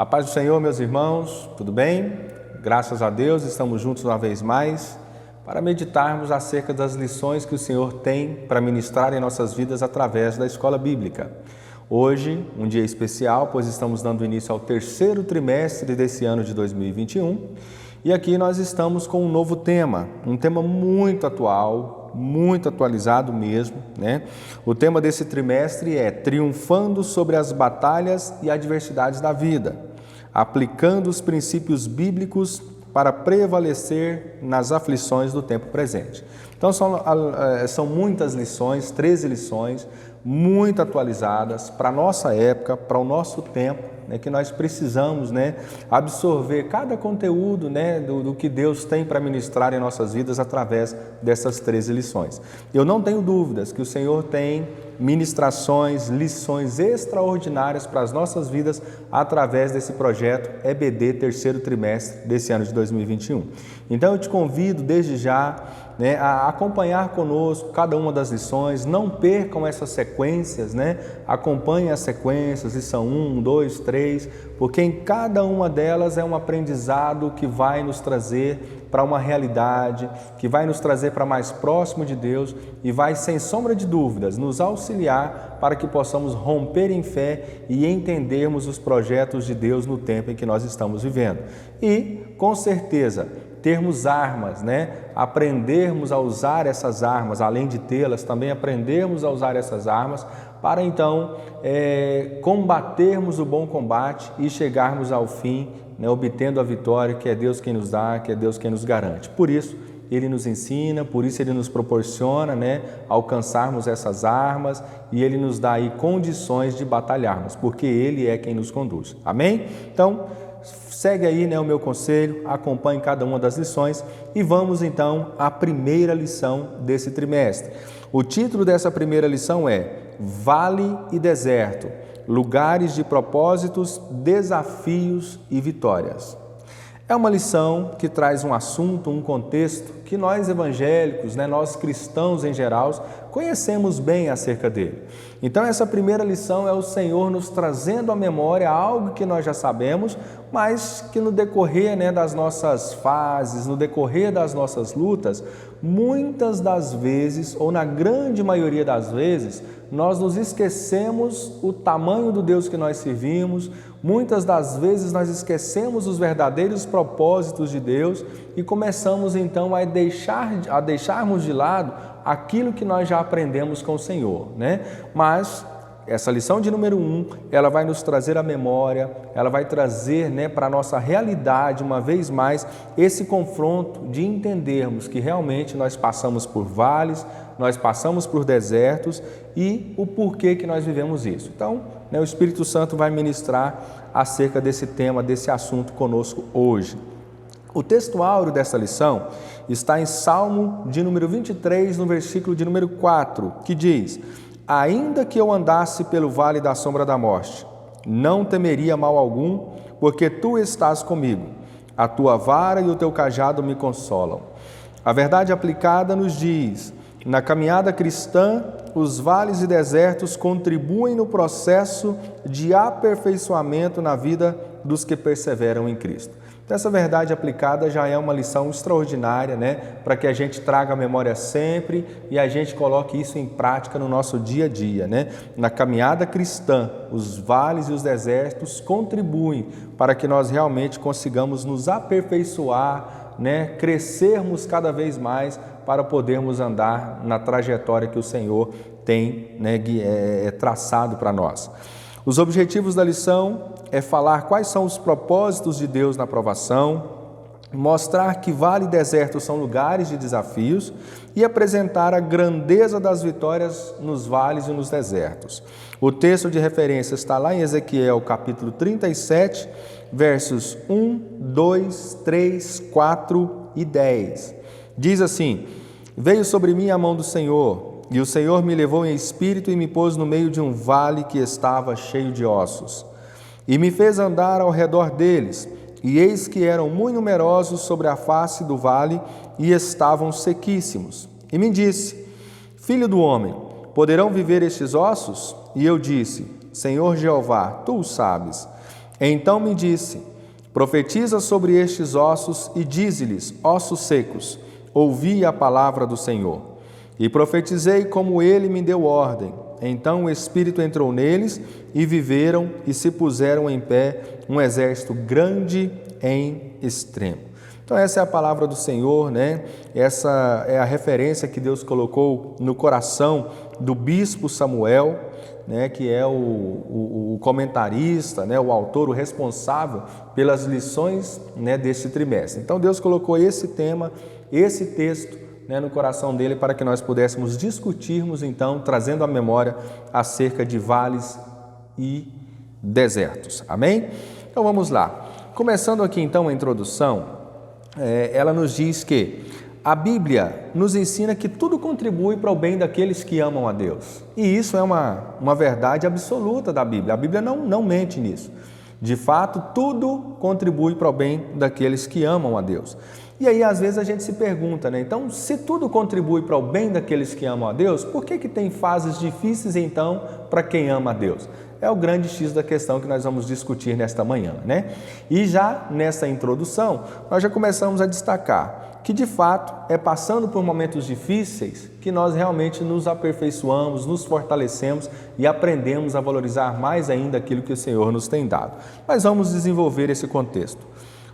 A paz do Senhor, meus irmãos, tudo bem? Graças a Deus, estamos juntos uma vez mais para meditarmos acerca das lições que o Senhor tem para ministrar em nossas vidas através da Escola Bíblica. Hoje, um dia especial, pois estamos dando início ao terceiro trimestre desse ano de 2021 e aqui nós estamos com um novo tema, um tema muito atual, muito atualizado mesmo, né? O tema desse trimestre é Triunfando sobre as batalhas e adversidades da vida, aplicando os princípios bíblicos para prevalecer nas aflições do tempo presente. Então são muitas lições, 13 lições, muito atualizadas para a nossa época, para o nosso tempo, que nós precisamos absorver cada conteúdo do que Deus tem para ministrar em nossas vidas através dessas 13 lições. Eu não tenho dúvidas que o Senhor tem ministrações, lições extraordinárias para as nossas vidas através desse projeto EBD terceiro trimestre desse ano de 2021. Então eu te convido desde já a acompanhar conosco cada uma das lições, não percam essas sequências, acompanhem as sequências, lição 1, 2, 3, porque em cada uma delas é um aprendizado que vai nos trazer para uma realidade, que vai nos trazer para mais próximo de Deus e vai, sem sombra de dúvidas, nos auxiliar para que possamos romper em fé e entendermos os projetos de Deus no tempo em que nós estamos vivendo. E, com certeza, termos armas, aprendermos a usar essas armas, além de tê-las, também aprendermos a usar essas armas para então combatermos o bom combate e chegarmos ao fim, obtendo a vitória, que é Deus quem nos dá, que é Deus quem nos garante. Por isso, Ele nos ensina, por isso Ele nos proporciona alcançarmos essas armas e Ele nos dá aí condições de batalharmos, porque Ele é quem nos conduz. Amém? Então, segue aí o meu conselho, acompanhe cada uma das lições e vamos então à primeira lição desse trimestre. O título dessa primeira lição é Vale e Deserto, lugares de propósitos, desafios e vitórias. É uma lição que traz um assunto, um contexto que nós evangélicos, nós cristãos em geral, conhecemos bem acerca dele. Então essa primeira lição é o Senhor nos trazendo à memória algo que nós já sabemos, mas que no decorrer das nossas fases, no decorrer das nossas lutas, muitas das vezes, ou na grande maioria das vezes, nós nos esquecemos o tamanho do Deus que nós servimos, muitas das vezes nós esquecemos os verdadeiros propósitos de Deus e começamos então a deixarmos de lado aquilo que nós já aprendemos com o Senhor, Mas essa lição de número 1, ela vai nos trazer a memória, ela vai trazer para a nossa realidade, uma vez mais, esse confronto de entendermos que realmente nós passamos por vales, nós passamos por desertos e o porquê que nós vivemos isso. Então, o Espírito Santo vai ministrar acerca desse tema, desse assunto conosco hoje. O texto áureo dessa lição está em Salmo de número 23, no versículo de número 4, que diz: Ainda que eu andasse pelo vale da sombra da morte, não temeria mal algum, porque tu estás comigo. A tua vara e o teu cajado me consolam. A verdade aplicada nos diz: na caminhada cristã, os vales e desertos contribuem no processo de aperfeiçoamento na vida dos que perseveram em Cristo. Então, essa verdade aplicada já é uma lição extraordinária, para que a gente traga a memória sempre e a gente coloque isso em prática no nosso dia a dia, Na caminhada cristã, os vales e os desertos contribuem para que nós realmente consigamos nos aperfeiçoar, crescermos cada vez mais para podermos andar na trajetória que o Senhor tem traçado para nós. Os objetivos da lição é falar quais são os propósitos de Deus na provação, mostrar que vale e deserto são lugares de desafios e apresentar a grandeza das vitórias nos vales e nos desertos. O texto de referência está lá em Ezequiel, capítulo 37, versos 1, 2, 3, 4 e 10. Diz assim: Veio sobre mim a mão do Senhor, e o Senhor me levou em espírito e me pôs no meio de um vale que estava cheio de ossos. E me fez andar ao redor deles, e eis que eram muito numerosos sobre a face do vale, e estavam sequíssimos. E me disse: Filho do homem, poderão viver estes ossos? E eu disse: Senhor Jeová, tu o sabes. Então me disse: profetiza sobre estes ossos e dize-lhes: ossos secos, ouvi a palavra do Senhor. E profetizei como ele me deu ordem. Então o Espírito entrou neles e viveram e se puseram em pé um exército grande em extremo. Então essa é a palavra do Senhor, né? Essa é a referência que Deus colocou no coração do bispo Samuel, né? Que é o comentarista, né? O autor, o responsável pelas lições, né? Deste trimestre. Então Deus colocou esse tema, esse texto, né? No coração dele para que nós pudéssemos discutirmos, então, trazendo à memória acerca de vales e desertos. Amém? Então vamos lá. Começando aqui então a introdução, ela nos diz que a Bíblia nos ensina que tudo contribui para o bem daqueles que amam a Deus. E isso é uma verdade absoluta da Bíblia. A Bíblia não mente nisso. De fato, tudo contribui para o bem daqueles que amam a Deus. E aí, às vezes, a gente se pergunta, né? Então, se tudo contribui para o bem daqueles que amam a Deus, por que tem fases difíceis, então, para quem ama a Deus? É o grande X da questão que nós vamos discutir nesta manhã, né? E já nessa introdução, nós já começamos a destacar que, de fato, é passando por momentos difíceis que nós realmente nos aperfeiçoamos, nos fortalecemos e aprendemos a valorizar mais ainda aquilo que o Senhor nos tem dado. Mas vamos desenvolver esse contexto.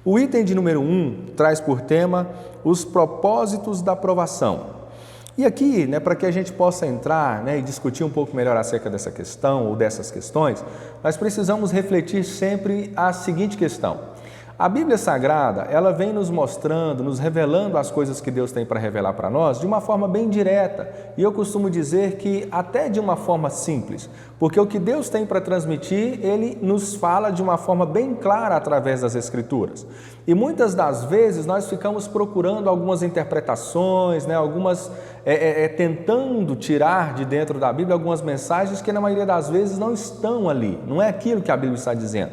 O item de número 1 traz por tema os propósitos da provação. E aqui, né, para que a gente possa entrar, né, e discutir um pouco melhor acerca dessa questão ou dessas questões, nós precisamos refletir sempre a seguinte questão. A Bíblia Sagrada, ela vem nos mostrando, nos revelando as coisas que Deus tem para revelar para nós de uma forma bem direta. E eu costumo dizer que até de uma forma simples, porque o que Deus tem para transmitir, Ele nos fala de uma forma bem clara através das Escrituras. E muitas das vezes nós ficamos procurando algumas interpretações, né, tentando tirar de dentro da Bíblia algumas mensagens que na maioria das vezes não estão ali, não é aquilo que a Bíblia está dizendo.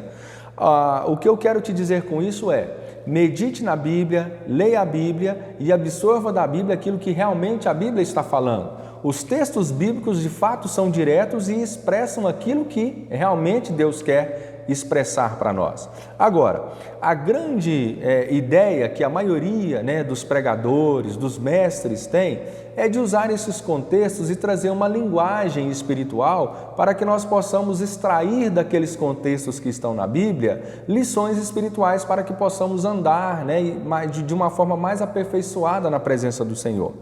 O que eu quero te dizer com isso é: medite na Bíblia, leia a Bíblia e absorva da Bíblia aquilo que realmente a Bíblia está falando. Os textos bíblicos de fato são diretos e expressam aquilo que realmente Deus quer expressar para nós. Agora, a grande ideia que a maioria, né, dos pregadores, dos mestres tem é de usar esses contextos e trazer uma linguagem espiritual para que nós possamos extrair daqueles contextos que estão na Bíblia lições espirituais para que possamos andar, né, de uma forma mais aperfeiçoada na presença do Senhor.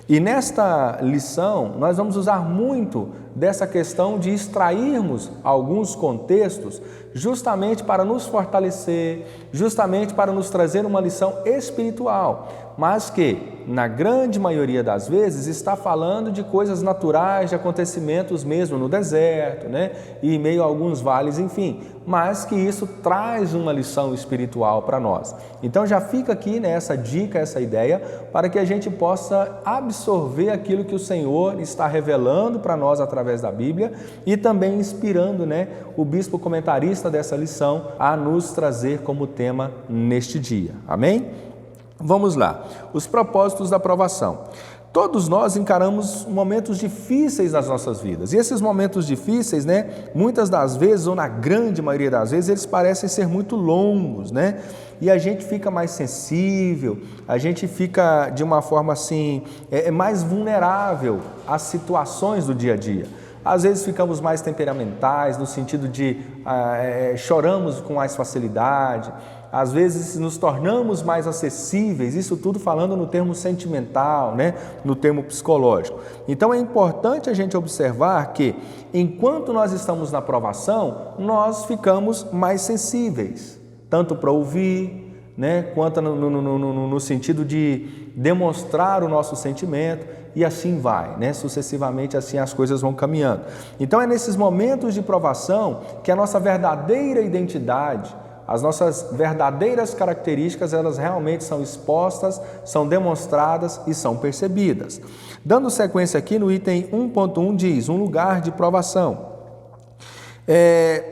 E nesta lição nós vamos usar muito dessa questão de extrairmos alguns contextos justamente para nos fortalecer, justamente para nos trazer uma lição espiritual, mas que, na grande maioria das vezes, está falando de coisas naturais, de acontecimentos mesmo no deserto, né? E em meio a alguns vales, enfim, mas que isso traz uma lição espiritual para nós. Então já fica aqui, né, essa dica, essa ideia, para que a gente possa absorver aquilo que o Senhor está revelando para nós através da Bíblia e também inspirando, né, o bispo comentarista dessa lição a nos trazer como tema neste dia. Amém? Vamos lá. Os propósitos da provação. Todos nós encaramos momentos difíceis nas nossas vidas. E esses momentos difíceis, né, muitas das vezes, ou na grande maioria das vezes, eles parecem ser muito longos, né? E a gente fica mais sensível, a gente fica de uma forma assim, mais vulnerável às situações do dia a dia. Às vezes ficamos mais temperamentais, no sentido de choramos com mais facilidade, às vezes nos tornamos mais acessíveis, isso tudo falando no termo sentimental, né? No termo psicológico. Então é importante a gente observar que, enquanto nós estamos na provação, nós ficamos mais sensíveis, tanto para ouvir, né? Quanto no sentido de demonstrar o nosso sentimento, e assim vai, né? Sucessivamente assim as coisas vão caminhando. Então é nesses momentos de provação que a nossa verdadeira identidade, as nossas verdadeiras características, elas realmente são expostas, são demonstradas e são percebidas. Dando sequência aqui no item 1.1 diz, um lugar de provação.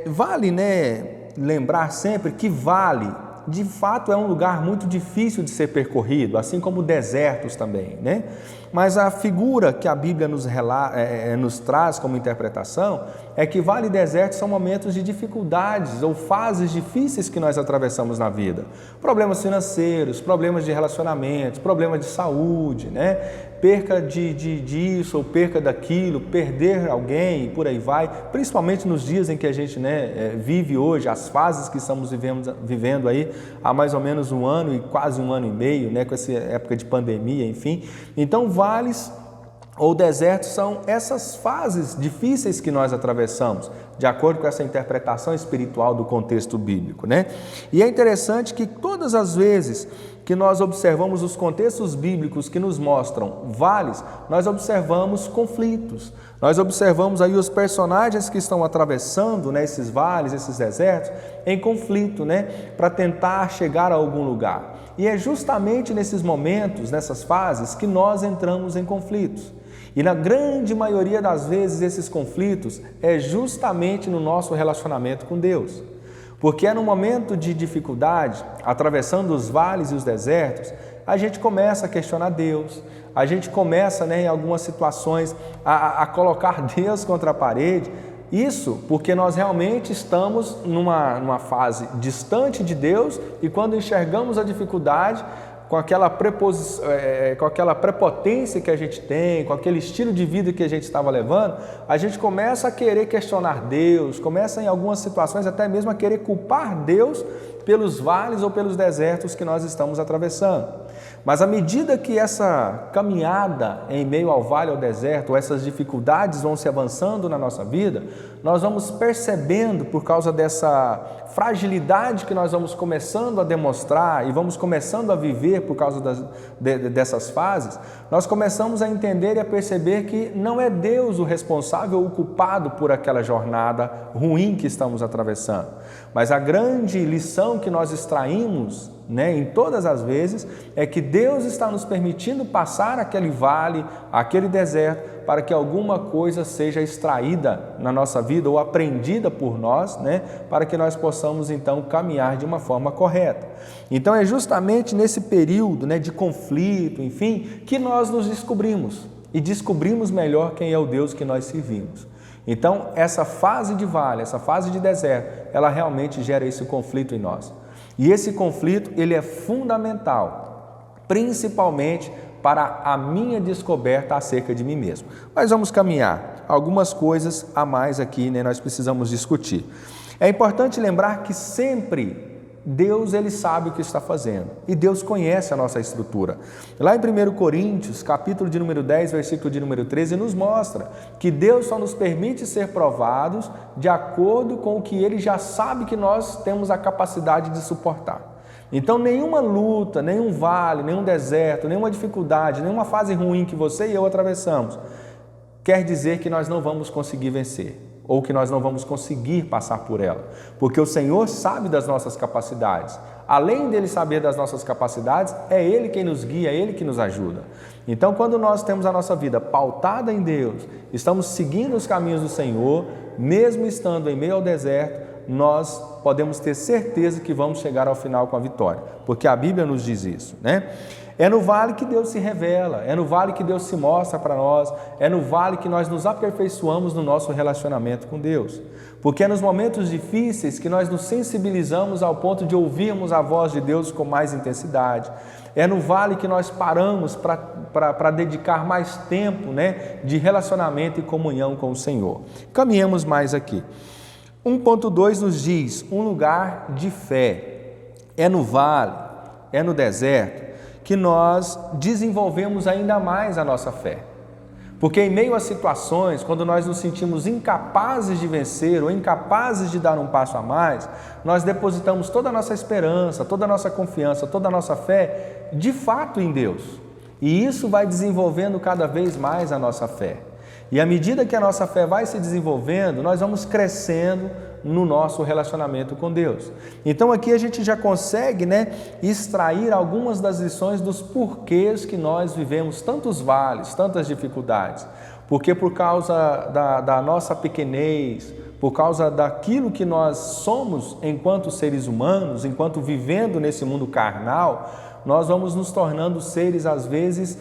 Vale, né, lembrar sempre que vale de fato, é um lugar muito difícil de ser percorrido, assim como desertos também, né? Mas a figura que a Bíblia nos traz como interpretação é que vale e deserto são momentos de dificuldades ou fases difíceis que nós atravessamos na vida. Problemas financeiros, problemas de relacionamentos, problemas de saúde, né? Perca disso ou perca daquilo, perder alguém e por aí vai, principalmente nos dias em que a gente, né, vive hoje, as fases que estamos vivendo aí há mais ou menos um ano e quase um ano e meio, né, com essa época de pandemia, enfim. Então, vales ou desertos são essas fases difíceis que nós atravessamos, de acordo com essa interpretação espiritual do contexto bíblico, né? E é interessante que todas as vezes que nós observamos os contextos bíblicos que nos mostram vales, nós observamos conflitos, nós observamos aí os personagens que estão atravessando, né, esses vales, esses desertos, em conflito, né, para tentar chegar a algum lugar. E é justamente nesses momentos, nessas fases, que nós entramos em conflitos. E na grande maioria das vezes esses conflitos é justamente no nosso relacionamento com Deus. Porque é no momento de dificuldade, atravessando os vales e os desertos, a gente começa a questionar Deus, a gente começa, né, em algumas situações a colocar Deus contra a parede. Isso porque nós realmente estamos numa fase distante de Deus e quando enxergamos a dificuldade, com aquela prepotência que a gente tem, com aquele estilo de vida que a gente estava levando, a gente começa a querer questionar Deus, começa em algumas situações até mesmo a querer culpar Deus pelos vales ou pelos desertos que nós estamos atravessando. Mas à medida que essa caminhada em meio ao vale ou deserto, ou essas dificuldades vão se avançando na nossa vida, nós vamos percebendo, por causa dessa fragilidade que nós vamos começando a demonstrar e vamos começando a viver por causa dessas fases, nós começamos a entender e a perceber que não é Deus o responsável ou o culpado por aquela jornada ruim que estamos atravessando. Mas a grande lição que nós extraímos, né, em todas as vezes, é que Deus está nos permitindo passar aquele vale, aquele deserto, para que alguma coisa seja extraída na nossa vida ou aprendida por nós, né, para que nós possamos então caminhar de uma forma correta. Então é justamente nesse período, né, de conflito, enfim, que nós nos descobrimos e descobrimos melhor quem é o Deus que nós servimos. Então essa fase de vale, essa fase de deserto, ela realmente gera esse conflito em nós. E esse conflito, ele é fundamental, principalmente para a minha descoberta acerca de mim mesmo. Mas vamos caminhar. Algumas coisas a mais aqui, né, nós precisamos discutir. É importante lembrar que sempre Deus, ele sabe o que está fazendo e Deus conhece a nossa estrutura. Lá em 1 Coríntios, capítulo de número 10, versículo de número 13, nos mostra que Deus só nos permite ser provados de acordo com o que Ele já sabe que nós temos a capacidade de suportar. Então, nenhuma luta, nenhum vale, nenhum deserto, nenhuma dificuldade, nenhuma fase ruim que você e eu atravessamos, quer dizer que nós não vamos conseguir vencer, ou que nós não vamos conseguir passar por ela, porque o Senhor sabe das nossas capacidades. Além dele saber das nossas capacidades, é Ele quem nos guia, é Ele que nos ajuda. Então, quando nós temos a nossa vida pautada em Deus, estamos seguindo os caminhos do Senhor, mesmo estando em meio ao deserto, nós podemos ter certeza que vamos chegar ao final com a vitória, porque a Bíblia nos diz isso, né? É no vale que Deus se revela, é no vale que Deus se mostra para nós, é no vale que nós nos aperfeiçoamos no nosso relacionamento com Deus. Porque é nos momentos difíceis que nós nos sensibilizamos ao ponto de ouvirmos a voz de Deus com mais intensidade. É no vale que nós paramos para dedicar mais tempo, né, de relacionamento e comunhão com o Senhor. Caminhemos mais aqui. 1.2 nos diz, um lugar de fé. É no vale, é no deserto, que nós desenvolvemos ainda mais a nossa fé. Porque em meio a situações, quando nós nos sentimos incapazes de vencer ou incapazes de dar um passo a mais, nós depositamos toda a nossa esperança, toda a nossa confiança, toda a nossa fé, de fato em Deus. E isso vai desenvolvendo cada vez mais a nossa fé. E à medida que a nossa fé vai se desenvolvendo, nós vamos crescendo no nosso relacionamento com Deus. Então aqui a gente já consegue, né, extrair algumas das lições dos porquês que nós vivemos tantos vales, tantas dificuldades. Porque por causa da nossa pequenez, por causa daquilo que nós somos enquanto seres humanos, enquanto vivendo nesse mundo carnal, nós vamos nos tornando seres, às vezes,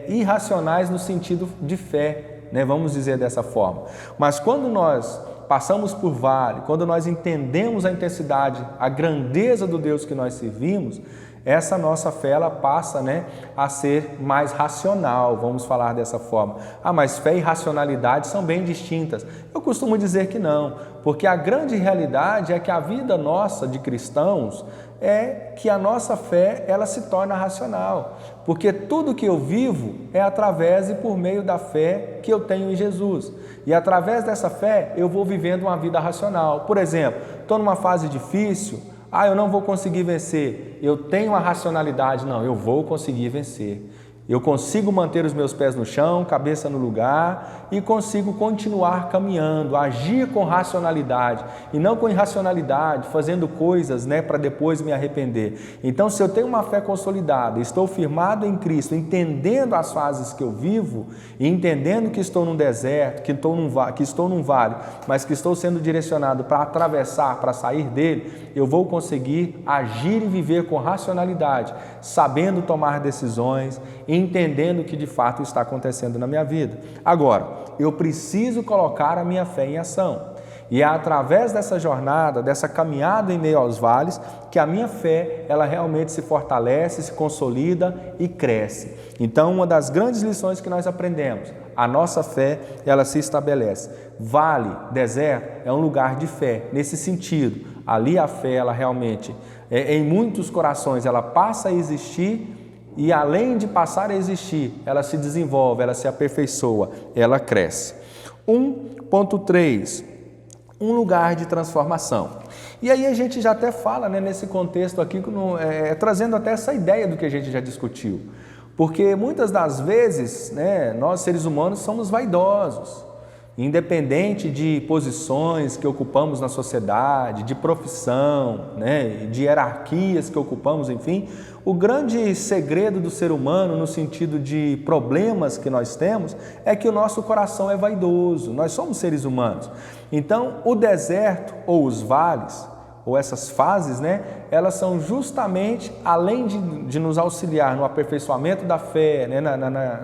irracionais no sentido de fé, né? Vamos dizer dessa forma. Mas quando nós passamos por vale, quando nós entendemos a intensidade, a grandeza do Deus que nós servimos, essa nossa fé ela passa, né, a ser mais racional, vamos falar dessa forma. Mas fé e racionalidade são bem distintas. Eu costumo dizer que não, porque a grande realidade é que a vida nossa de cristãos é que a nossa fé ela se torna racional, porque tudo que eu vivo é através e por meio da fé que eu tenho em Jesus. E através dessa fé eu vou vivendo uma vida racional. Por exemplo, estou numa fase difícil, eu não vou conseguir vencer. Eu tenho a racionalidade, não, eu vou conseguir vencer. Eu consigo manter os meus pés no chão, cabeça no lugar e consigo continuar caminhando, agir com racionalidade e não com irracionalidade, fazendo coisas, né, para depois me arrepender. Então, se eu tenho uma fé consolidada, estou firmado em Cristo, entendendo as fases que eu vivo e entendendo que estou num deserto, que estou num vale, mas que estou sendo direcionado para atravessar, para sair dele, eu vou conseguir agir e viver com racionalidade, sabendo tomar decisões, entendendo o que de fato está acontecendo na minha vida. Agora, eu preciso colocar a minha fé em ação. E é através dessa jornada, dessa caminhada em meio aos vales, que a minha fé, ela realmente se fortalece, se consolida e cresce. Então, uma das grandes lições que nós aprendemos, a nossa fé, ela se estabelece. Vale, deserto, é um lugar de fé, nesse sentido. Ali a fé, ela realmente, em muitos corações, ela passa a existir. E além de passar a existir, ela se desenvolve, ela se aperfeiçoa, ela cresce. 1.3, um lugar de transformação. E aí a gente já até fala, né, nesse contexto aqui, trazendo até essa ideia do que a gente já discutiu. Porque muitas das vezes, né, nós seres humanos somos vaidosos. Independente de posições que ocupamos na sociedade, de profissão, né, de hierarquias que ocupamos, enfim, o grande segredo do ser humano, no sentido de problemas que nós temos, é que o nosso coração é vaidoso, nós somos seres humanos. Então, o deserto ou os vales, ou essas fases, né, elas são justamente, além de nos auxiliar no aperfeiçoamento da fé, né,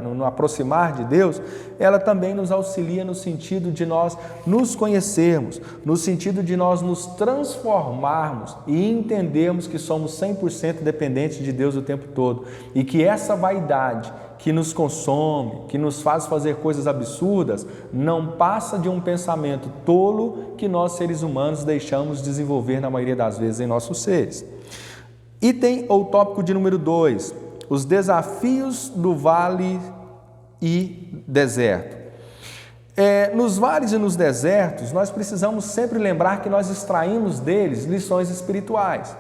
no aproximar de Deus, ela também nos auxilia no sentido de nós nos conhecermos, no sentido de nós nos transformarmos e entendermos que somos 100% dependentes de Deus o tempo todo e que essa vaidade que nos consome, que nos faz fazer coisas absurdas, não passa de um pensamento tolo que nós seres humanos deixamos desenvolver na maioria das vezes em nossos seres. Item ou tópico de número 2, os desafios do vale e deserto. Nos vales e nos desertos, nós precisamos sempre lembrar que nós extraímos deles lições espirituais.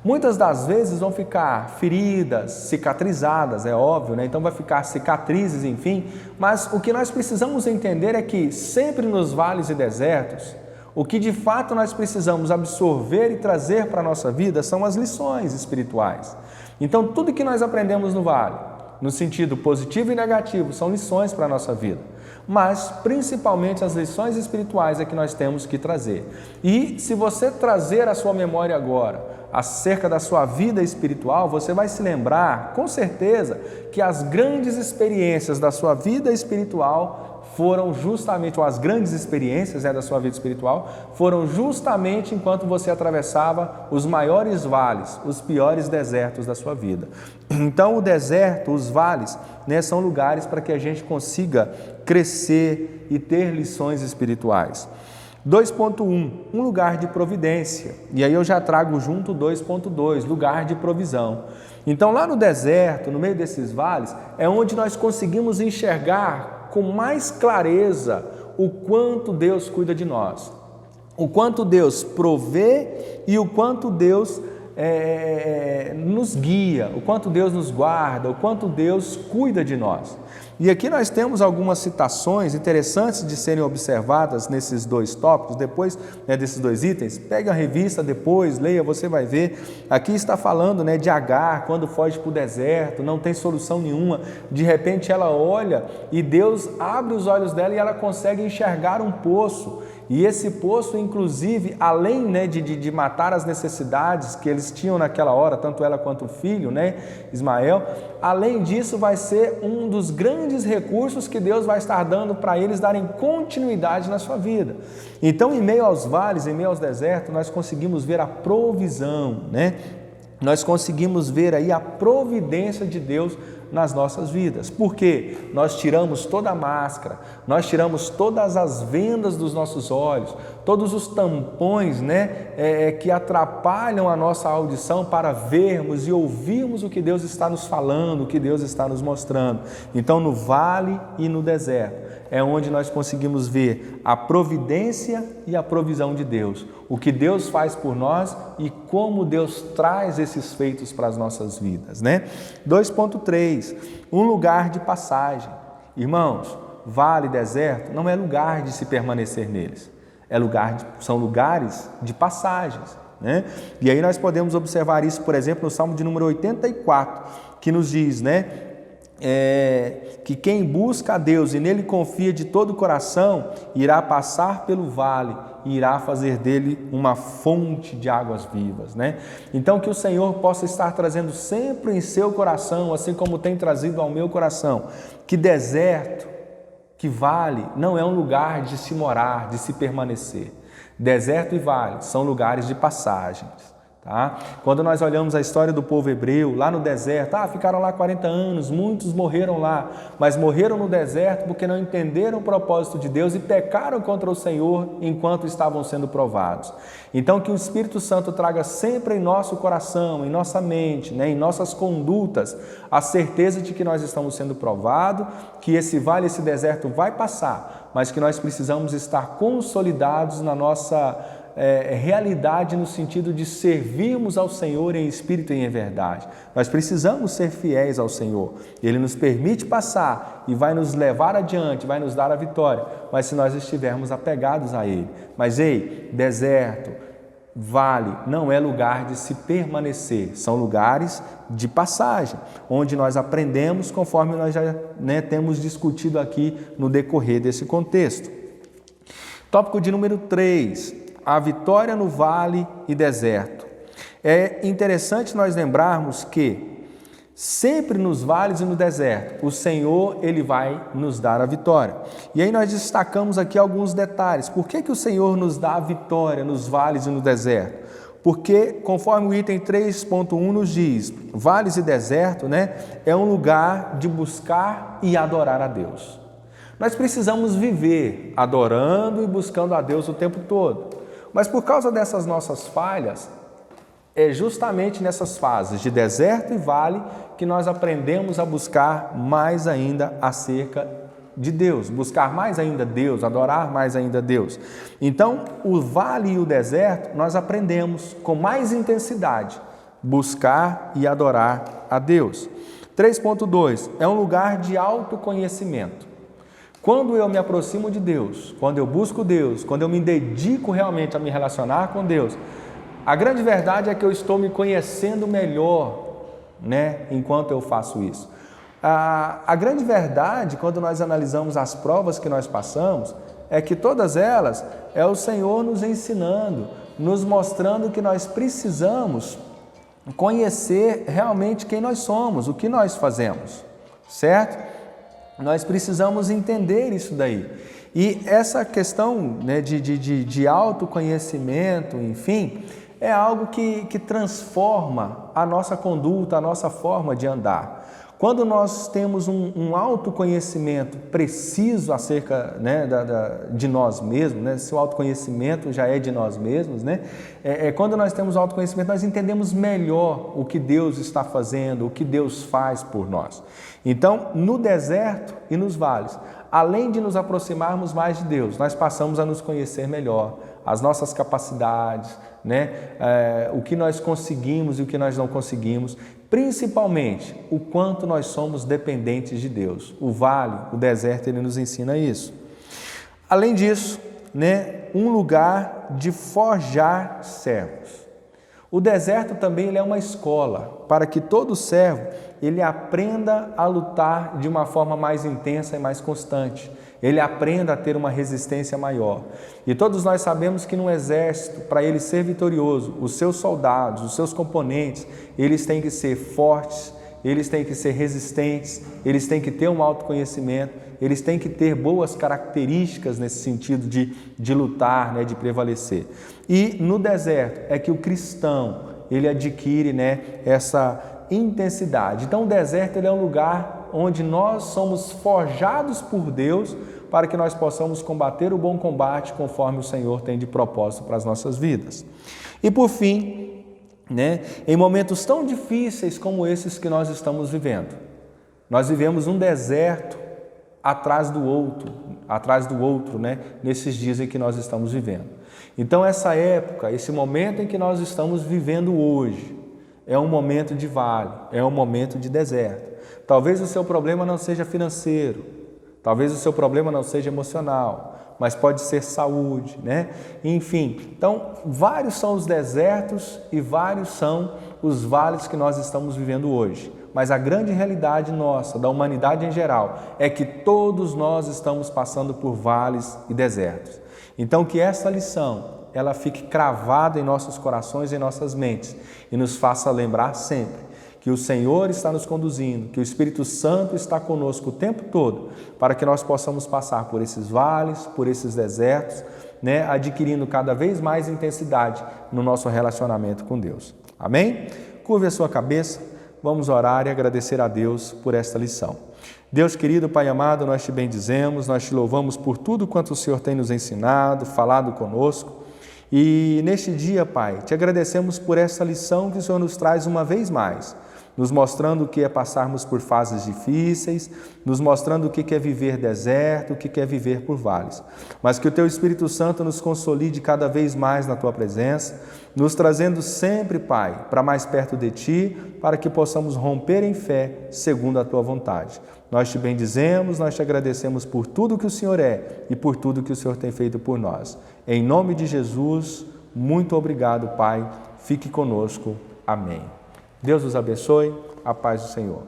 Muitas das vezes vão ficar feridas, cicatrizadas, é óbvio, né? Então vai ficar cicatrizes, enfim, mas o que nós precisamos entender é que sempre nos vales e desertos, o que de fato nós precisamos absorver e trazer para a nossa vida são as lições espirituais. Então tudo que nós aprendemos no vale, no sentido positivo e negativo, são lições para a nossa vida. Mas principalmente as lições espirituais é que nós temos que trazer. E se você trazer à sua memória agora acerca da sua vida espiritual, você vai se lembrar, com certeza, que as grandes experiências da sua vida espiritual foram justamente, ou as grandes experiências da sua vida espiritual, foram justamente enquanto você atravessava os maiores vales, os piores desertos da sua vida. Então o deserto, os vales, né, são lugares para que a gente consiga crescer e ter lições espirituais. 2.1, um lugar de providência. E aí eu já trago junto 2.2, lugar de provisão. Então lá no deserto, no meio desses vales, é onde nós conseguimos enxergar com mais clareza o quanto Deus cuida de nós, o quanto Deus provê e o quanto Deus nos guia, o quanto Deus nos guarda, o quanto Deus cuida de nós. E aqui nós temos algumas citações interessantes de serem observadas nesses dois tópicos, depois, né, desses dois itens. Pega a revista depois, leia, você vai ver. Aqui está falando, né, de Agar, quando foge para o deserto, não tem solução nenhuma. De repente ela olha e Deus abre os olhos dela e ela consegue enxergar um poço. E esse poço, inclusive, além, né, de matar as necessidades que eles tinham naquela hora, tanto ela quanto o filho, né, Ismael, além disso vai ser um dos grandes recursos que Deus vai estar dando para eles darem continuidade na sua vida. Então, em meio aos vales, em meio aos desertos, nós conseguimos ver a provisão, né? Nós conseguimos ver aí a providência de Deus nas nossas vidas, porque nós tiramos toda a máscara, nós tiramos todas as vendas dos nossos olhos, todos os tampões, né, que atrapalham a nossa audição para vermos e ouvirmos o que Deus está nos falando, o que Deus está nos mostrando. Então, no vale e no deserto é onde nós conseguimos ver a providência e a provisão de Deus, o que Deus faz por nós e como Deus traz esses feitos para as nossas vidas, né? 2.3, um lugar de passagem. Irmãos, vale e deserto não é lugar de se permanecer neles, são lugares de passagens, né? E aí nós podemos observar isso, por exemplo, no Salmo de número 84, que nos diz, né, que quem busca a Deus e nele confia de todo o coração, irá passar pelo vale e irá fazer dele uma fonte de águas vivas, né? Então, que o Senhor possa estar trazendo sempre em seu coração, assim como tem trazido ao meu coração, que deserto, que vale, não é um lugar de se morar, de se permanecer. Deserto e vale são lugares de passagens. Tá? Quando nós olhamos a história do povo hebreu, lá no deserto, ficaram lá 40 anos, muitos morreram lá, mas morreram no deserto porque não entenderam o propósito de Deus e pecaram contra o Senhor enquanto estavam sendo provados. Então, que o Espírito Santo traga sempre em nosso coração, em nossa mente, né, em nossas condutas, a certeza de que nós estamos sendo provados, que esse vale, esse deserto vai passar, mas que nós precisamos estar consolidados na nossa realidade, no sentido de servirmos ao Senhor em espírito e em verdade. Nós precisamos ser fiéis ao Senhor. Ele nos permite passar e vai nos levar adiante, vai nos dar a vitória, mas se nós estivermos apegados a Ele. Mas deserto, vale, não é lugar de se permanecer, são lugares de passagem, onde nós aprendemos conforme nós já, né, temos discutido aqui no decorrer desse contexto. Tópico de número 3, a vitória no vale e deserto. É interessante nós lembrarmos que sempre nos vales e no deserto, o Senhor, Ele vai nos dar a vitória. E aí nós destacamos aqui alguns detalhes. Por que o Senhor nos dá a vitória nos vales e no deserto? Porque, conforme o item 3.1 nos diz, vales e deserto, né, é um lugar de buscar e adorar a Deus. Nós precisamos viver adorando e buscando a Deus o tempo todo. Mas por causa dessas nossas falhas, é justamente nessas fases de deserto e vale que nós aprendemos a buscar mais ainda acerca de Deus, buscar mais ainda Deus, adorar mais ainda Deus. Então, o vale e o deserto, nós aprendemos com mais intensidade buscar e adorar a Deus. 3.2, é um lugar de autoconhecimento. Quando eu me aproximo de Deus, quando eu busco Deus, quando eu me dedico realmente a me relacionar com Deus, a grande verdade é que eu estou me conhecendo melhor, né, enquanto eu faço isso. A grande verdade, quando nós analisamos as provas que nós passamos, é que todas elas é o Senhor nos ensinando, nos mostrando que nós precisamos conhecer realmente quem nós somos, o que nós fazemos, certo? Nós precisamos entender isso daí. E essa questão, né, de autoconhecimento, enfim, é algo que transforma a nossa conduta, a nossa forma de andar. Quando nós temos um autoconhecimento preciso acerca, né, de nós mesmos, né, se o autoconhecimento já é de nós mesmos, né, quando nós temos autoconhecimento, nós entendemos melhor o que Deus está fazendo, o que Deus faz por nós. Então, no deserto e nos vales, além de nos aproximarmos mais de Deus, nós passamos a nos conhecer melhor, as nossas capacidades, né, o que nós conseguimos e o que nós não conseguimos, principalmente o quanto nós somos dependentes de Deus. O vale, o deserto, ele nos ensina isso. Além disso, né, um lugar de forjar servos. O deserto também ele é uma escola para que todo servo ele aprenda a lutar de uma forma mais intensa e mais constante. ele aprenda a ter uma resistência maior. E todos nós sabemos que no exército, para ele ser vitorioso, os seus soldados, os seus componentes, eles têm que ser fortes, eles têm que ser resistentes, eles têm que ter um autoconhecimento, eles têm que ter boas características nesse sentido de lutar, né, de prevalecer. E no deserto é que o cristão, ele adquire, né, essa intensidade. Então o deserto ele é um lugar onde nós somos forjados por Deus para que nós possamos combater o bom combate conforme o Senhor tem de propósito para as nossas vidas. E por fim, né, em momentos tão difíceis como esses que nós estamos vivendo, nós vivemos um deserto atrás do outro, né, nesses dias em que nós estamos vivendo. Então essa época, esse momento em que nós estamos vivendo hoje, é um momento de vale, é um momento de deserto. Talvez o seu problema não seja financeiro, talvez o seu problema não seja emocional, mas pode ser saúde, né? Enfim, então vários são os desertos e vários são os vales que nós estamos vivendo hoje. Mas a grande realidade nossa, da humanidade em geral, é que todos nós estamos passando por vales e desertos. Então que essa lição, ela fique cravada em nossos corações e em nossas mentes e nos faça lembrar sempre que o Senhor está nos conduzindo, que o Espírito Santo está conosco o tempo todo, para que nós possamos passar por esses vales, por esses desertos, né, adquirindo cada vez mais intensidade no nosso relacionamento com Deus. Amém? Curve a sua cabeça, vamos orar e agradecer a Deus por esta lição. Deus querido, Pai amado, nós te bendizemos, nós te louvamos por tudo quanto o Senhor tem nos ensinado, falado conosco. E neste dia, Pai, te agradecemos por essa lição que o Senhor nos traz uma vez mais, nos mostrando o que é passarmos por fases difíceis, nos mostrando o que é viver deserto, o que é viver por vales. Mas que o Teu Espírito Santo nos consolide cada vez mais na Tua presença, nos trazendo sempre, Pai, para mais perto de Ti, para que possamos romper em fé segundo a Tua vontade. Nós te bendizemos, nós te agradecemos por tudo que o Senhor é e por tudo que o Senhor tem feito por nós. Em nome de Jesus, muito obrigado, Pai. Fique conosco. Amém. Deus os abençoe. A paz do Senhor.